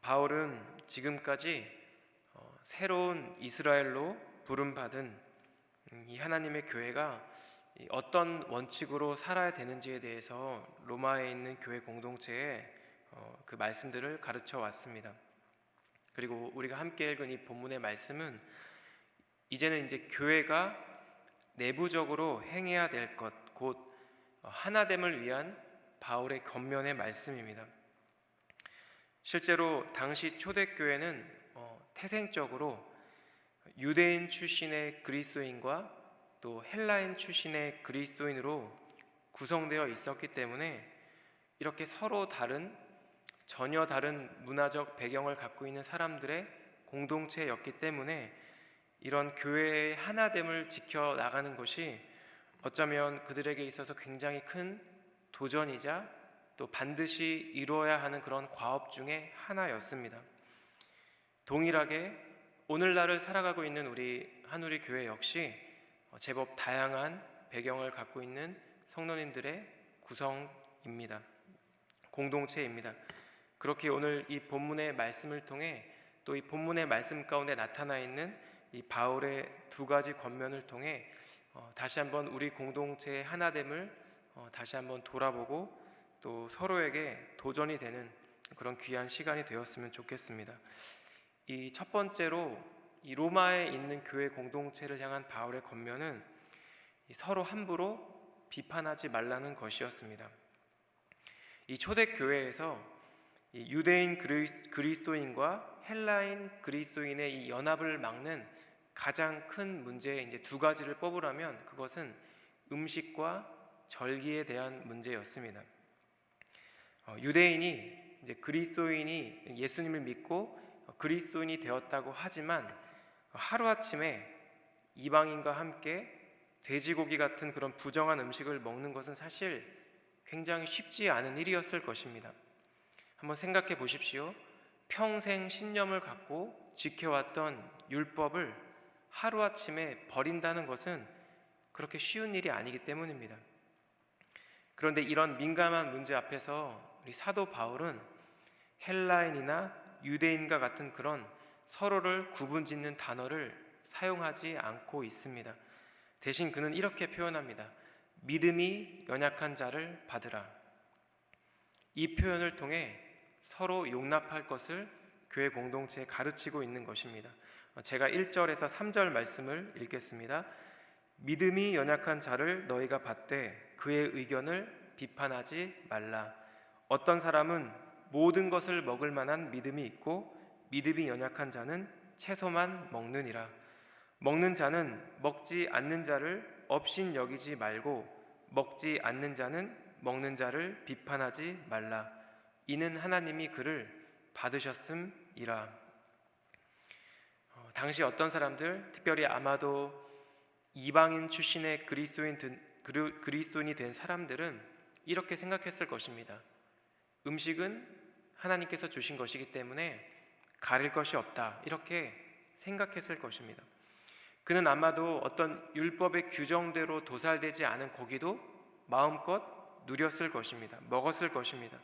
바울은 지금까지 새로운 이스라엘로 부름받은 이 하나님의 교회가 어떤 원칙으로 살아야 되는지에 대해서 로마에 있는 교회 공동체에 그 말씀들을 가르쳐 왔습니다. 그리고 우리가 함께 읽은 이 본문의 말씀은 이제는 이제 교회가 내부적으로 행해야 될 것, 곧 하나됨을 위한 바울의 권면의 말씀입니다. 실제로 당시 초대교회는 태생적으로 유대인 출신의 그리스도인과 또 헬라인 출신의 그리스도인으로 구성되어 있었기 때문에 이렇게 서로 전혀 다른 문화적 배경을 갖고 있는 사람들의 공동체였기 때문에 이런 교회의 하나됨을 지켜나가는 것이 어쩌면 그들에게 있어서 굉장히 큰 도전이자 또 반드시 이루어야 하는 그런 과업 중에 하나였습니다. 동일하게 오늘날을 살아가고 있는 우리 한우리 교회 역시 제법 다양한 배경을 갖고 있는 성도님들의 구성입니다. 공동체입니다. 그렇게 오늘 이 본문의 말씀을 통해 또 이 본문의 말씀 가운데 나타나 있는 이 바울의 두 가지 권면을 통해 다시 한번 우리 공동체의 하나됨을 다시 한번 돌아보고 또 서로에게 도전이 되는 그런 귀한 시간이 되었으면 좋겠습니다. 이 첫 번째로 이 로마에 있는 교회 공동체를 향한 바울의 권면은 서로 함부로 비판하지 말라는 것이었습니다. 이 초대교회에서 이 유대인 그리스도인과 헬라인 그리스도인의 이 연합을 막는 가장 큰 문제 이제 두 가지를 뽑으라면 그것은 음식과 절기에 대한 문제였습니다. 유대인이 이제 그리스도인이 예수님을 믿고 그리스도인이 되었다고 하지만 하루아침에 이방인과 함께 돼지고기 같은 그런 부정한 음식을 먹는 것은 사실 굉장히 쉽지 않은 일이었을 것입니다. 한번 생각해 보십시오. 평생 신념을 갖고 지켜왔던 율법을 하루아침에 버린다는 것은 그렇게 쉬운 일이 아니기 때문입니다. 그런데 이런 민감한 문제 앞에서 우리 사도 바울은 헬라인이나 유대인과 같은 그런 서로를 구분짓는 단어를 사용하지 않고 있습니다. 대신 그는 이렇게 표현합니다. 믿음이 연약한 자를 받으라. 이 표현을 통해 서로 용납할 것을 교회 공동체에 가르치고 있는 것입니다. 제가 1절에서 3절 말씀을 읽겠습니다. 믿음이 연약한 자를 너희가 받되 그의 의견을 비판하지 말라. 어떤 사람은 모든 것을 먹을 만한 믿음이 있고 믿음이 연약한 자는 채소만 먹느니라. 먹는 자는 먹지 않는 자를 업신 여기지 말고 먹지 않는 자는 먹는 자를 비판하지 말라. 이는 하나님이 그를 받으셨음이라. 당시 어떤 사람들, 특별히 아마도 이방인 출신의 그리스도인이 된 사람들은 이렇게 생각했을 것입니다. 음식은 하나님께서 주신 것이기 때문에 가릴 것이 없다, 이렇게 생각했을 것입니다. 그는 아마도 어떤 율법의 규정대로 도살되지 않은 고기도 마음껏 누렸을 것입니다. 먹었을 것입니다.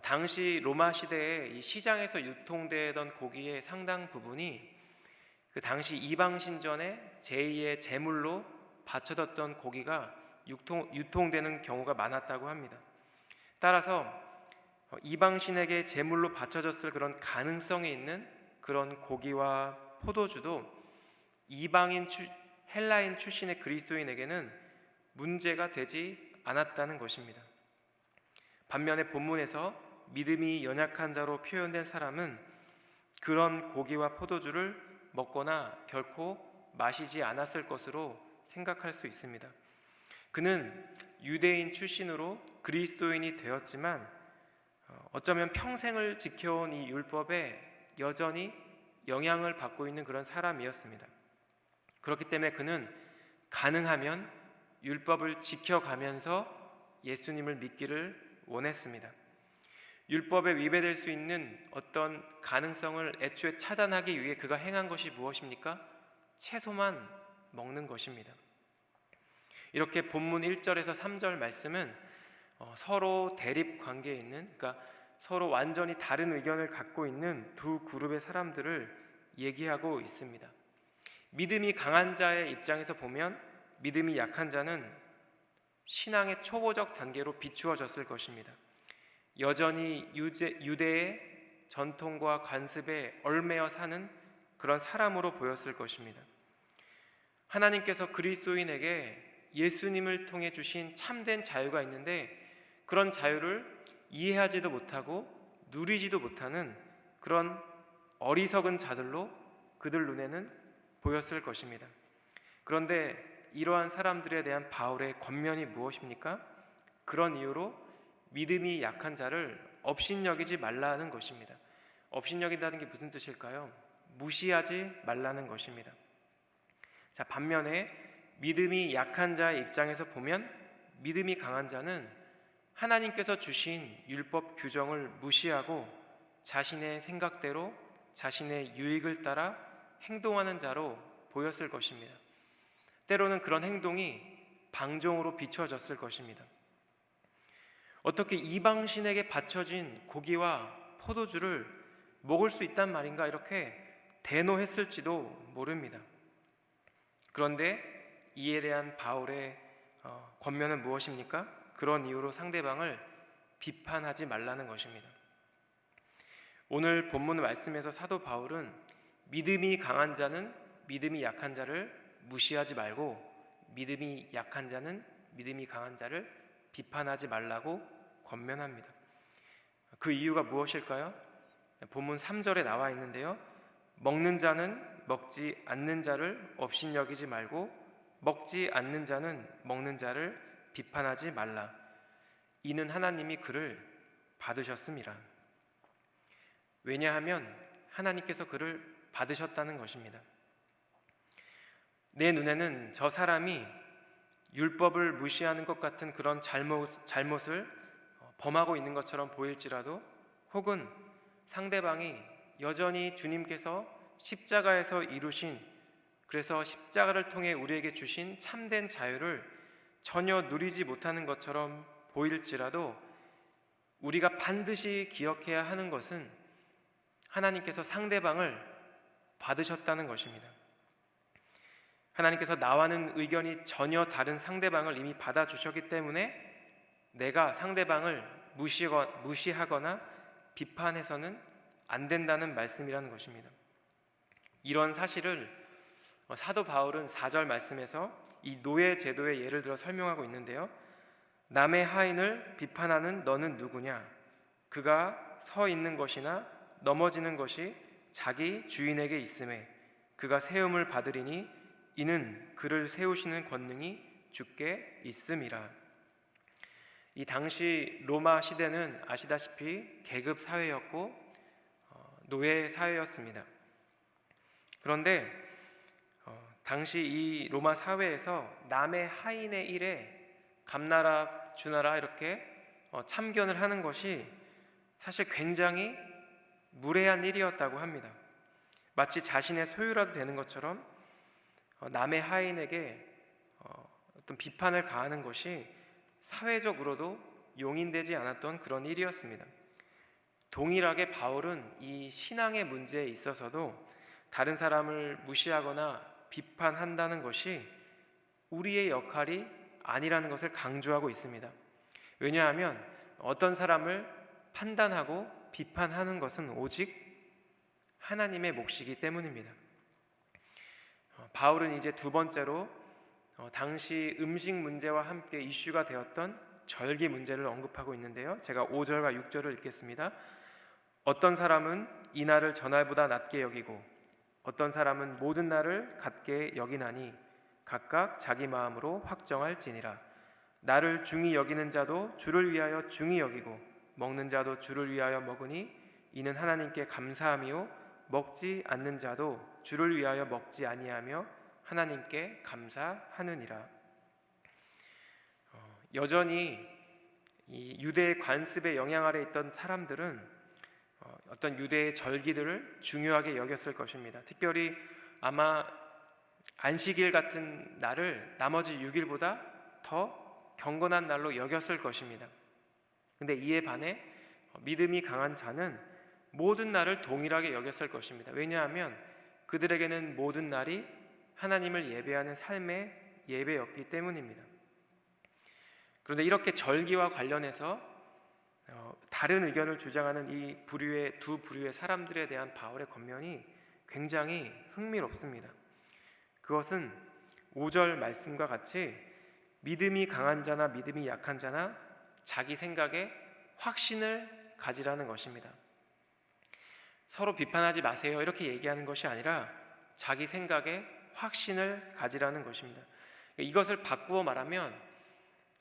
당시 로마 시대에 이 시장에서 유통되던 고기의 상당 부분이 그 당시 이방신전의 제2의 제물로 바쳐졌던 고기가 유통되는 경우가 많았다고 합니다. 따라서 이방신에게 제물로 바쳐졌을 그런 가능성이 있는 그런 고기와 포도주도 헬라인 출신의 그리스도인에게는 문제가 되지 않았다는 것입니다. 반면에 본문에서 믿음이 연약한 자로 표현된 사람은 그런 고기와 포도주를 먹거나 결코 마시지 않았을 것으로 생각할 수 있습니다. 그는 유대인 출신으로 그리스도인이 되었지만 어쩌면 평생을 지켜온 이 율법에 여전히 영향을 받고 있는 그런 사람이었습니다. 그렇기 때문에 그는 가능하면 율법을 지켜가면서 예수님을 믿기를 원했습니다. 율법에 위배될 수 있는 어떤 가능성을 애초에 차단하기 위해 그가 행한 것이 무엇입니까? 채소만 먹는 것입니다. 이렇게 본문 1절에서 3절 말씀은 서로 대립 관계에 있는, 그러니까 서로 완전히 다른 의견을 갖고 있는 두 그룹의 사람들을 얘기하고 있습니다. 믿음이 강한 자의 입장에서 보면 믿음이 약한 자는 신앙의 초보적 단계로 비추어졌을 것입니다. 여전히 유대의 전통과 관습에 얽매여 사는 그런 사람으로 보였을 것입니다. 하나님께서 그리스도인에게 예수님을 통해 주신 참된 자유가 있는데 그런 자유를 이해하지도 못하고 누리지도 못하는 그런 어리석은 자들로 그들 눈에는 보였을 것입니다. 그런데 이러한 사람들에 대한 바울의 권면이 무엇입니까? 그런 이유로 믿음이 약한 자를 업신여기지 말라는 것입니다. 업신여긴다는 게 무슨 뜻일까요? 무시하지 말라는 것입니다. 자, 반면에 믿음이 약한 자의 입장에서 보면 믿음이 강한 자는 하나님께서 주신 율법 규정을 무시하고 자신의 생각대로 자신의 유익을 따라 행동하는 자로 보였을 것입니다. 때로는 그런 행동이 방종으로 비춰졌을 것입니다. 어떻게 이방신에게 바쳐진 고기와 포도주를 먹을 수 있단 말인가 이렇게 대노했을지도 모릅니다. 그런데 이에 대한 바울의 권면은 무엇입니까? 그런 이유로 상대방을 비판하지 말라는 것입니다. 오늘 본문 말씀에서 사도 바울은 믿음이 강한 자는 믿음이 약한 자를 무시하지 말고 믿음이 약한 자는 믿음이 강한 자를 비판하지 말라고 권면합니다. 그 이유가 무엇일까요? 본문 3절에 나와 있는데요. 먹는 자는 먹지 않는 자를 업신여기지 말고 먹지 않는 자는 먹는 자를 비판하지 말라. 이는 하나님이 그를 받으셨음이라. 왜냐하면 하나님께서 그를 받으셨다는 것입니다. 내 눈에는 저 사람이 율법을 무시하는 것 같은 그런 잘못을 범하고 있는 것처럼 보일지라도 혹은 상대방이 여전히 주님께서 십자가에서 이루신 그래서 십자가를 통해 우리에게 주신 참된 자유를 전혀 누리지 못하는 것처럼 보일지라도 우리가 반드시 기억해야 하는 것은 하나님께서 상대방을 받으셨다는 것입니다. 하나님께서 나와는 의견이 전혀 다른 상대방을 이미 받아주셨기 때문에 내가 상대방을 무시하거나 비판해서는 안 된다는 말씀이라는 것입니다. 이런 사실을 사도 바울은 4절 말씀에서 이 노예 제도의 예를 들어 설명하고 있는데요. 남의 하인을 비판하는 너는 누구냐? 그가 서 있는 것이나 넘어지는 것이 자기 주인에게 있음에 그가 세움을 받으리니 이는 그를 세우시는 권능이 주께 있음이라. 이 당시 로마 시대는 아시다시피 계급 사회였고 노예 사회였습니다. 그런데 당시 이 로마 사회에서 남의 하인의 일에 감나라 주나라 이렇게 참견을 하는 것이 사실 굉장히 무례한 일이었다고 합니다. 마치 자신의 소유라도 되는 것처럼 남의 하인에게 어떤 비판을 가하는 것이 사회적으로도 용인되지 않았던 그런 일이었습니다. 동일하게 바울은 이 신앙의 문제에 있어서도 다른 사람을 무시하거나 비판한다는 것이 우리의 역할이 아니라는 것을 강조하고 있습니다. 왜냐하면 어떤 사람을 판단하고 비판하는 것은 오직 하나님의 몫이기 때문입니다. 바울은 이제 두 번째로 당시 음식 문제와 함께 이슈가 되었던 절기 문제를 언급하고 있는데요. 제가 5절과 6절을 읽겠습니다. 어떤 사람은 이 날을 전날보다 낮게 여기고 어떤 사람은 모든 날을 같게 여기나니 각각 자기 마음으로 확정할지니라. 나를 중히 여기는 자도 주를 위하여 중히 여기고 먹는 자도 주를 위하여 먹으니 이는 하나님께 감사함이요 먹지 않는 자도 주를 위하여 먹지 아니하며 하나님께 감사하느니라. 여전히 이 유대의 관습의 영향 아래 있던 사람들은 어떤 유대의 절기들을 중요하게 여겼을 것입니다. 특별히 아마 안식일 같은 날을 나머지 6일보다 더 경건한 날로 여겼을 것입니다. 근데 이에 반해 믿음이 강한 자는 모든 날을 동일하게 여겼을 것입니다. 왜냐하면 그들에게는 모든 날이 하나님을 예배하는 삶의 예배였기 때문입니다. 그런데 이렇게 절기와 관련해서 다른 의견을 주장하는 이 두 부류의 사람들에 대한 바울의 권면이 굉장히 흥미롭습니다. 그것은 5절 말씀과 같이 믿음이 강한 자나 믿음이 약한 자나 자기 생각에 확신을 가지라는 것입니다. 서로 비판하지 마세요 이렇게 얘기하는 것이 아니라 자기 생각에 확신을 가지라는 것입니다. 이것을 바꾸어 말하면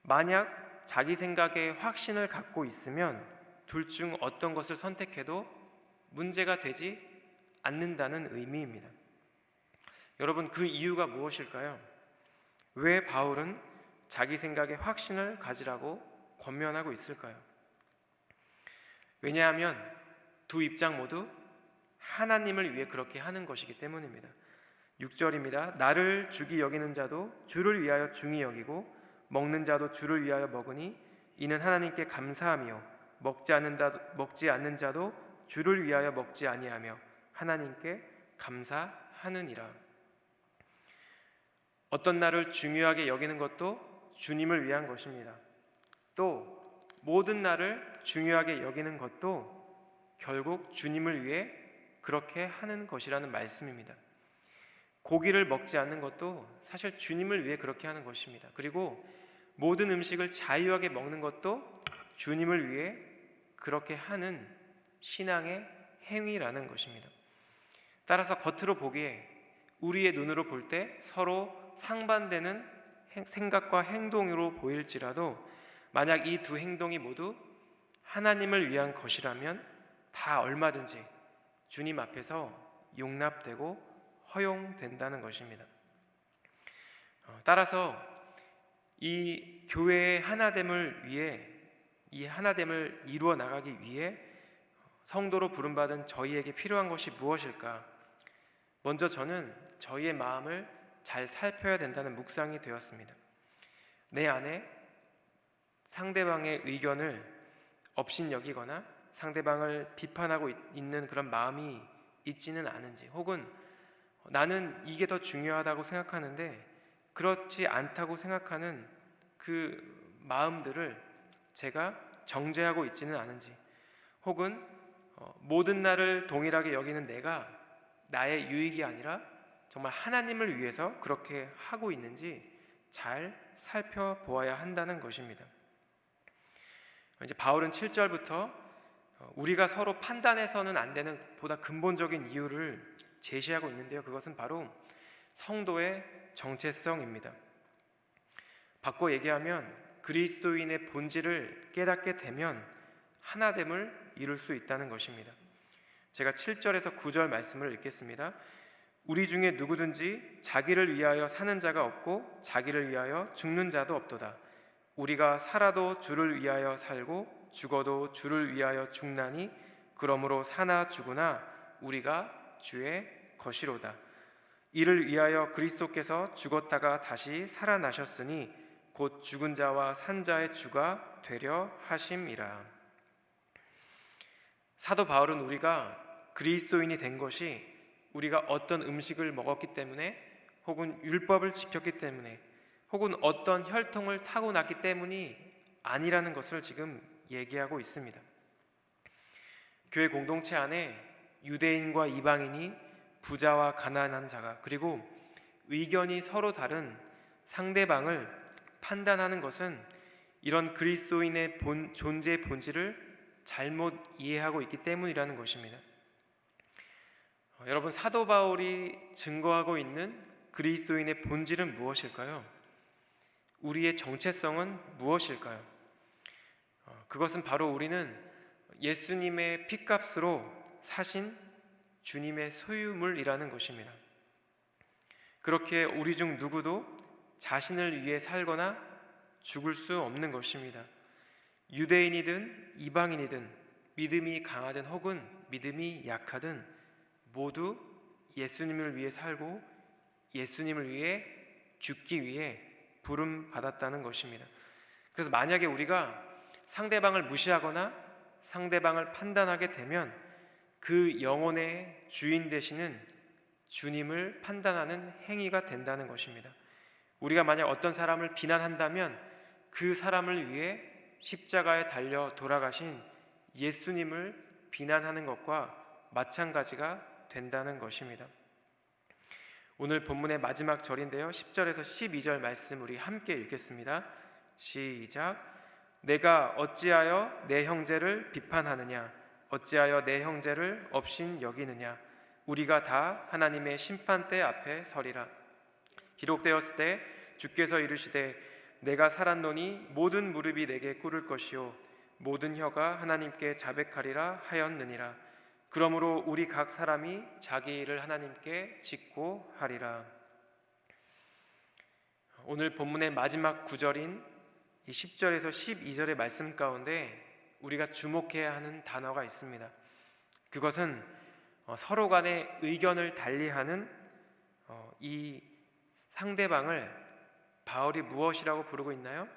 만약 자기 생각에 확신을 갖고 있으면 둘 중 어떤 것을 선택해도 문제가 되지 않는다는 의미입니다. 여러분, 그 이유가 무엇일까요? 왜 바울은 자기 생각에 확신을 가지라고 권면하고 있을까요? 왜냐하면 두 입장 모두 하나님을 위해 그렇게 하는 것이기 때문입니다. 6절입니다. 나를 주기 여기는 자도 주를 위하여 중히 여기고 먹는 자도 주를 위하여 먹으니 이는 하나님께 감사하며 먹지 않는 자도 주를 위하여 먹지 아니하며 하나님께 감사하느니라. 어떤 날을 중요하게 여기는 것도 주님을 위한 것입니다. 또 모든 날을 중요하게 여기는 것도 결국 주님을 위해 그렇게 하는 것이라는 말씀입니다. 고기를 먹지 않는 것도 사실 주님을 위해 그렇게 하는 것입니다. 그리고 모든 음식을 자유하게 먹는 것도 주님을 위해 그렇게 하는 신앙의 행위라는 것입니다. 따라서 겉으로 보기에 우리의 눈으로 볼 때 서로 상반되는 생각과 행동으로 보일지라도 만약 이 두 행동이 모두 하나님을 위한 것이라면 다 얼마든지 주님 앞에서 용납되고 허용된다는 것입니다. 따라서 이 교회의 하나됨을 위해, 이 하나됨을 이루어 나가기 위해 성도로 부름받은 저희에게 필요한 것이 무엇일까? 먼저 저는 저희의 마음을 잘 살펴야 된다는 묵상이 되었습니다. 내 안에 상대방의 의견을 업신여기거나 상대방을 비판하고 있는 그런 마음이 있지는 않은지, 혹은 나는 이게 더 중요하다고 생각하는데 그렇지 않다고 생각하는 그 마음들을 제가 정죄하고 있지는 않은지, 혹은 모든 날을 동일하게 여기는 내가 나의 유익이 아니라 정말 하나님을 위해서 그렇게 하고 있는지 잘 살펴보아야 한다는 것입니다. 이제 바울은 7절부터 우리가 서로 판단해서는 안 되는 보다 근본적인 이유를 제시하고 있는데요. 그것은 바로 성도의 정체성입니다. 바꿔 얘기하면 그리스도인의 본질을 깨닫게 되면 하나됨을 이룰 수 있다는 것입니다. 제가 7절에서 9절 말씀을 읽겠습니다. 우리 중에 누구든지 자기를 위하여 사는 자가 없고 자기를 위하여 죽는 자도 없도다. 우리가 살아도 주를 위하여 살고 죽어도 주를 위하여 죽나니 그러므로 사나 죽으나 우리가 주의 것이로다. 이를 위하여 그리스도께서 죽었다가 다시 살아나셨으니 곧 죽은 자와 산 자의 주가 되려 하심이라. 사도 바울은 우리가 그리스도인이 된 것이 우리가 어떤 음식을 먹었기 때문에, 혹은 율법을 지켰기 때문에, 혹은 어떤 혈통을 타고 났기 때문이 아니라는 것을 지금 얘기하고 있습니다. 교회 공동체 안에 유대인과 이방인이, 부자와 가난한 자가, 그리고 의견이 서로 다른 상대방을 판단하는 것은 이런 그리스도인의 존재의 본질을 잘못 이해하고 있기 때문이라는 것입니다. 여러분, 사도 바울이 증거하고 있는 그리스도인의 본질은 무엇일까요? 우리의 정체성은 무엇일까요? 그것은 바로 우리는 예수님의 핏값으로 사신 주님의 소유물이라는 것입니다. 그렇게 우리 중 누구도 자신을 위해 살거나 죽을 수 없는 것입니다. 유대인이든 이방인이든 믿음이 강하든 혹은 믿음이 약하든 모두 예수님을 위해 살고 예수님을 위해 죽기 위해 부름 받았다는 것입니다. 그래서 만약에 우리가 상대방을 무시하거나 상대방을 판단하게 되면 그 영혼의 주인 되시는 주님을 판단하는 행위가 된다는 것입니다. 우리가 만약 어떤 사람을 비난한다면 그 사람을 위해 십자가에 달려 돌아가신 예수님을 비난하는 것과 마찬가지가 된다는 것입니다. 오늘 본문의 마지막 절인데요, 10절에서 12절 말씀 우리 함께 읽겠습니다. 시작. 내가 어찌하여 내 형제를 비판하느냐? 어찌하여 내 형제를 업신 여기느냐? 우리가 다 하나님의 심판대 앞에 서리라. 기록되었을 때 주께서 이르시되 내가 살았노니 모든 무릎이 내게 꿇을 것이요 모든 혀가 하나님께 자백하리라 하였느니라. 그러므로 우리 각 사람이 자기 일을 하나님께 짓고 하리라. 오늘 본문의 마지막 구절인 이 10절에서 12절의 말씀 가운데 우리가 주목해야 하는 단어가 있습니다. 그것은 서로 간의 의견을 달리하는 이 상대방을 바울이 무엇이라고 부르고 있나요?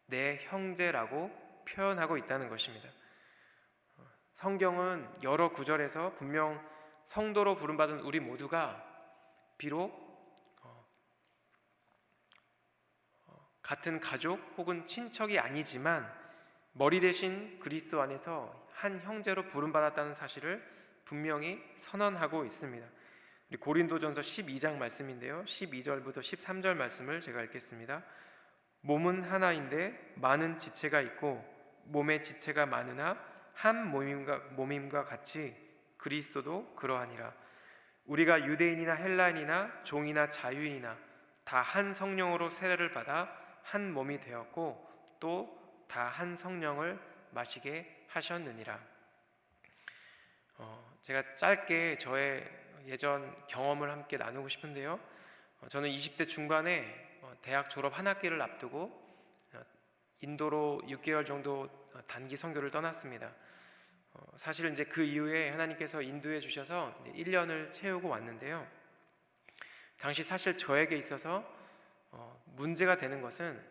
내 형제라고 표현하고 있다는 것입니다. 성경은 여러 구절에서 분명 성도로 부름받은 우리 모두가 비록 같은 가족 혹은 친척이 아니지만 머리 대신 그리스도 안에서 한 형제로 부름받았다는 사실을 분명히 선언하고 있습니다. 우리 고린도전서 12장 말씀인데요, 12절부터 13절 말씀을 제가 읽겠습니다. 몸은 하나인데 많은 지체가 있고 몸의 지체가 많으나 한 몸임과 같이 그리스도도 그러하니라. 우리가 유대인이나 헬라인이나 종이나 자유인이나 다 한 성령으로 세례를 받아 한 몸이 되었고 또 다 한 성령을 마시게 하셨느니라. 제가 짧게 저의 예전 경험을 함께 나누고 싶은데요, 저는 20대 중반에 대학 졸업 한 학기를 앞두고 인도로 6개월 정도 단기 선교를 떠났습니다. 사실은 이제 그 이후에 하나님께서 인도해 주셔서 1년을 채우고 왔는데요, 당시 사실 저에게 있어서 문제가 되는 것은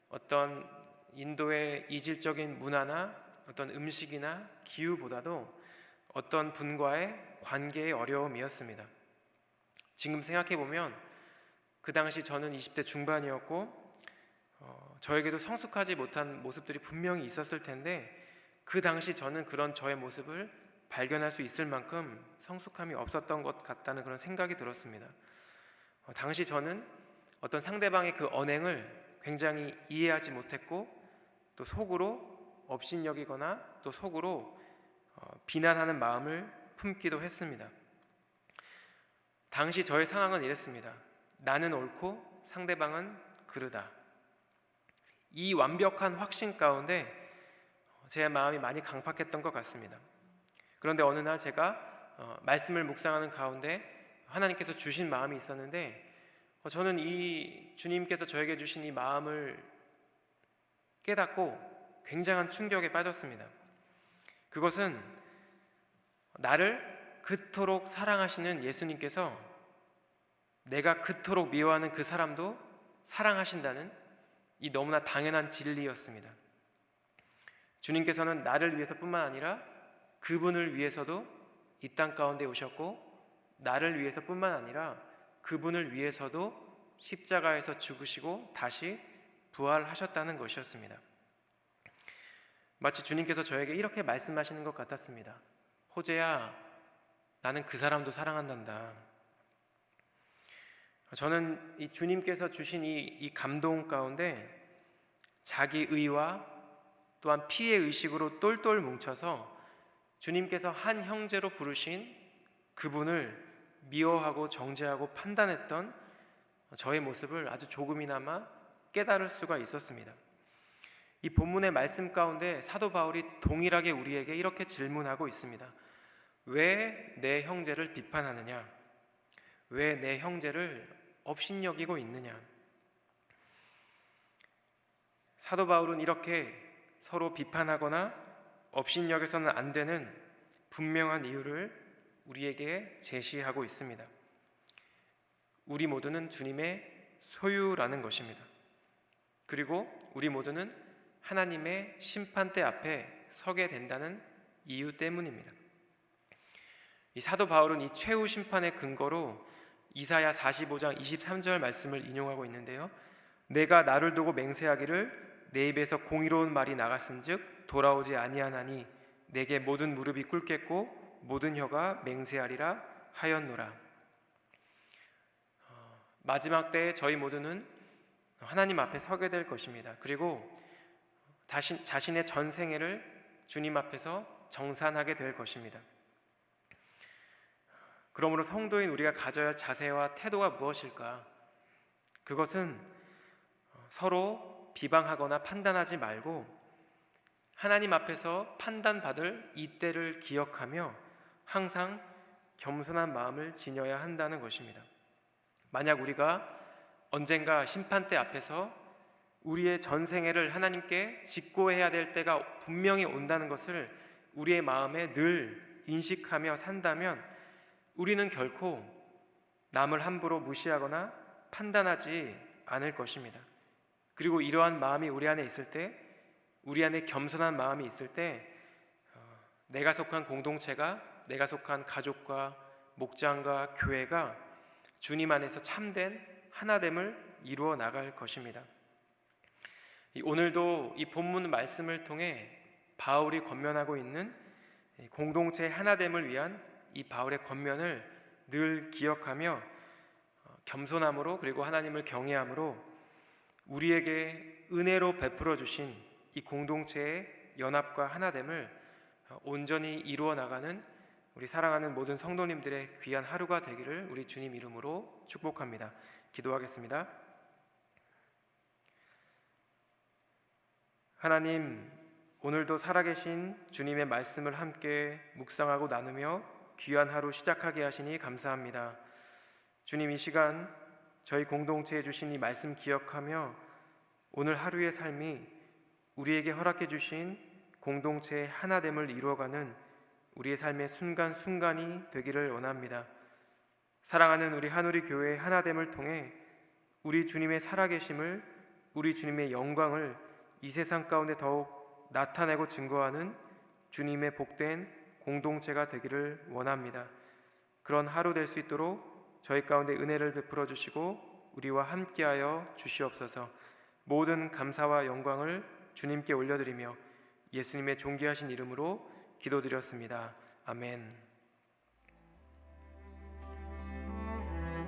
어떤 인도의 이질적인 문화나 어떤 음식이나 기후보다도 어떤 분과의 관계의 어려움이었습니다. 지금 생각해보면 그 당시 저는 20대 중반이었고 저에게도 성숙하지 못한 모습들이 분명히 있었을 텐데 그 당시 저는 그런 저의 모습을 발견할 수 있을 만큼 성숙함이 없었던 것 같다는 그런 생각이 들었습니다. 당시 저는 어떤 상대방의 그 언행을 굉장히 이해하지 못했고 또 속으로 업신여기거나 또 속으로 비난하는 마음을 품기도 했습니다. 당시 저의 상황은 이랬습니다. 나는 옳고 상대방은 그르다. 이 완벽한 확신 가운데 제 마음이 많이 강팍했던 것 같습니다. 그런데 어느 날 제가 말씀을 묵상하는 가운데 하나님께서 주신 마음이 있었는데 저는 이 주님께서 저에게 주신 이 마음을 깨닫고 굉장한 충격에 빠졌습니다. 그것은 나를 그토록 사랑하시는 예수님께서 내가 그토록 미워하는 그 사람도 사랑하신다는 이 너무나 당연한 진리였습니다. 주님께서는 나를 위해서뿐만 아니라 그분을 위해서도 이 땅 가운데 오셨고 나를 위해서뿐만 아니라 그분을 위해서도 십자가에서 죽으시고 다시 부활하셨다는 것이었습니다. 마치 주님께서 저에게 이렇게 말씀하시는 것 같았습니다. 호재야, 나는 그 사람도 사랑한단다. 저는 이 주님께서 주신 이 감동 가운데 자기 의와 또한 피해 의식으로 똘똘 뭉쳐서 주님께서 한 형제로 부르신 그분을 미워하고 정죄하고 판단했던 저의 모습을 아주 조금이나마 깨달을 수가 있었습니다. 이 본문의 말씀 가운데 사도 바울이 동일하게 우리에게 이렇게 질문하고 있습니다. 왜 내 형제를 비판하느냐? 왜 내 형제를 업신여기고 있느냐? 사도 바울은 이렇게 서로 비판하거나 업신여겨서는 안 되는 분명한 이유를 우리에게 제시하고 있습니다. 우리 모두는 주님의 소유라는 것입니다. 그리고 우리 모두는 하나님의 심판대 앞에 서게 된다는 이유 때문입니다. 이 사도 바울은 이 최후 심판의 근거로 이사야 45장 23절 말씀을 인용하고 있는데요. 내가 나를 두고 맹세하기를 내 입에서 공의로운 말이 나갔은즉 돌아오지 아니하나니 내게 모든 무릎이 꿇겠고 모든 혀가 맹세하리라 하였노라. 마지막 때에 저희 모두는 하나님 앞에 서게 될 것입니다. 그리고 자신의 전생애를 주님 앞에서 정산하게 될 것입니다. 그러므로 성도인 우리가 가져야 할 자세와 태도가 무엇일까? 그것은 서로 비방하거나 판단하지 말고 하나님 앞에서 판단받을 이때를 기억하며 항상 겸손한 마음을 지녀야 한다는 것입니다. 만약 우리가 언젠가 심판대 앞에서 우리의 전생애를 하나님께 직고해야 될 때가 분명히 온다는 것을 우리의 마음에 늘 인식하며 산다면 우리는 결코 남을 함부로 무시하거나 판단하지 않을 것입니다. 그리고 이러한 마음이 우리 안에 있을 때, 우리 안에 겸손한 마음이 있을 때 내가 속한 공동체가, 내가 속한 가족과 목장과 교회가 주님 안에서 참된 하나됨을 이루어 나갈 것입니다. 오늘도 이 본문 말씀을 통해 바울이 권면하고 있는 공동체의 하나됨을 위한 이 바울의 권면을 늘 기억하며 겸손함으로 그리고 하나님을 경외함으로 우리에게 은혜로 베풀어 주신 이 공동체의 연합과 하나됨을 온전히 이루어 나가는 우리 사랑하는 모든 성도님들의 귀한 하루가 되기를 우리 주님 이름으로 축복합니다. 기도하겠습니다. 하나님, 오늘도 살아계신 주님의 말씀을 함께 묵상하고 나누며 귀한 하루 시작하게 하시니 감사합니다. 주님, 이 시간 저희 공동체에 주신 이 말씀 기억하며 오늘 하루의 삶이 우리에게 허락해 주신 공동체의 하나됨을 이루어가는 우리의 삶의 순간순간이 되기를 원합니다. 사랑하는 우리 한우리 교회의 하나됨을 통해 우리 주님의 살아계심을, 우리 주님의 영광을 이 세상 가운데 더욱 나타내고 증거하는 주님의 복된 공동체가 되기를 원합니다. 그런 하루 될 수 있도록 저희 가운데 은혜를 베풀어 주시고 우리와 함께하여 주시옵소서. 모든 감사와 영광을 주님께 올려드리며 예수님의 존귀하신 이름으로 기도드렸습니다. 아멘.